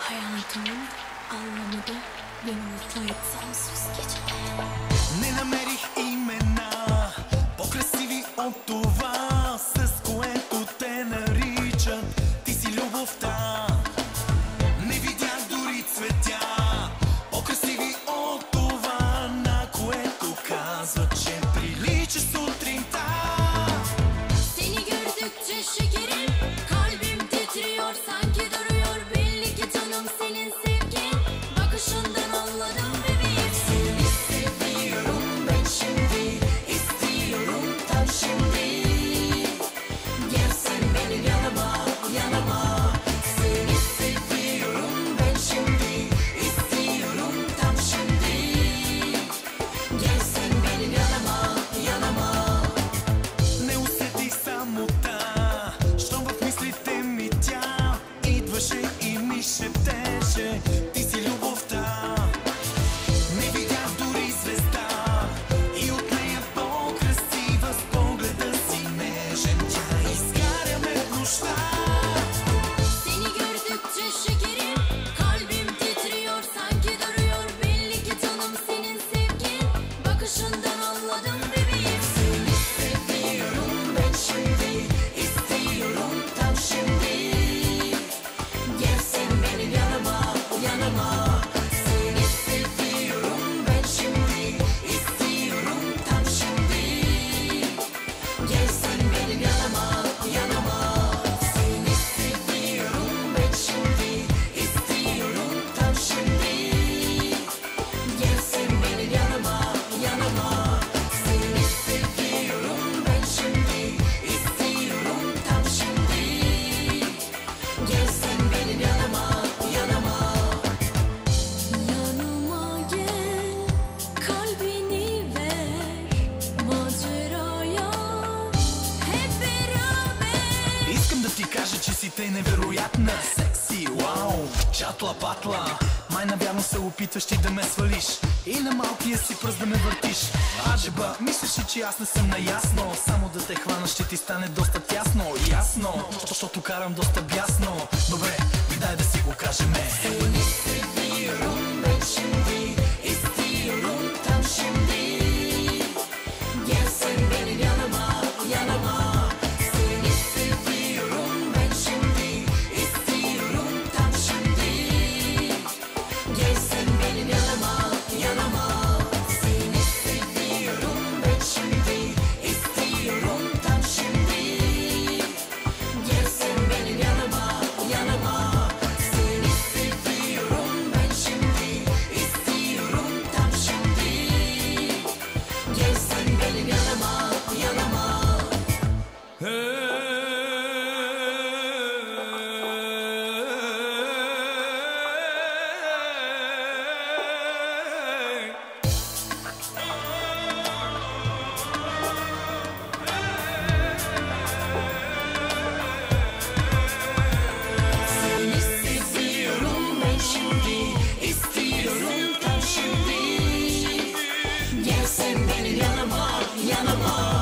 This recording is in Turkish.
Hayatımın anlamı da beni mutlu et sonsuz gecede. Не намерих имена по-красиви от това, с което те наричат. Ти си любовта. Не видях дори цветя по-красиви от това, на което казват, че прилича сутринта. Seni gördükçe şekerim, kalbim titriyor, sanki duruyor. Belli ki canım senin sevgin, bakışından anladım bebeğim. Seni seviyorum ben şimdi, istiyorum tam şimdi. Gelsen benim yanıma, yanıma. Seni seviyorum ben şimdi, istiyorum tam şimdi. Gelsen benim yanıma, yanıma. Не усетих самота, щом в мислите ми тя идваше и ми шептеше: ти си любовта. Не видях дори звезда и от нея по-красива, с погледа си нежен тя изгаря ме в нощта. Seni gördükçe şekerim, kalbim titriyor, sanki duruyor. Belli ki canım senin sevgin, bakışından anladım bebeğim. Seni seviyorum ben şimdi, istiyorum tam şimdi. Gelsen benim yanıma, yanıma. Seni seviyorum ben şimdi, istiyorum tam şimdi. Gelsen benim yanıma, yanıma. Seni seviyorum ben şimdi, istiyorum tam şimdi. Gelsen benim yanıma, yanıma. Seni seviyorum ben şimdi, istiyorum tam şimdi. Gelsen benim yanıma, yanıma. Yanıma gel, kalbini ver maceraya hep beraber. Искам да ти кажа, че си те невероятна. Секси, вау, чатла патла. Май навярно се опитваш ти да ме свалиш и на малкия си пръст да ме въртиш. Аджеба, мислиш ли, че аз не съм наясно? Само да те хвана ще ти стане доста тясно. Ясно, защото карам доста бясно. Добре, дай да си го кажеме. Seni seviyorum ben şimdi, istiyorum tam şimdi. Gelsen benim yanıma, yanıma. Seni seviyorum ben şimdi, istiyorum tam şimdi. Gelsen benim yanıma, yanıma. Seni seviyorum ben şimdi, istiyorum tam şimdi. Gelsen benim yanıma, yanıma. Seni seviyorum ben şimdi, istiyorum tam şimdi. Gelsen benim yanıma, yanıma. Seni seviyorum ben şimdi, istiyorum tam şimdi. Gelsen benim yanıma, yanıma.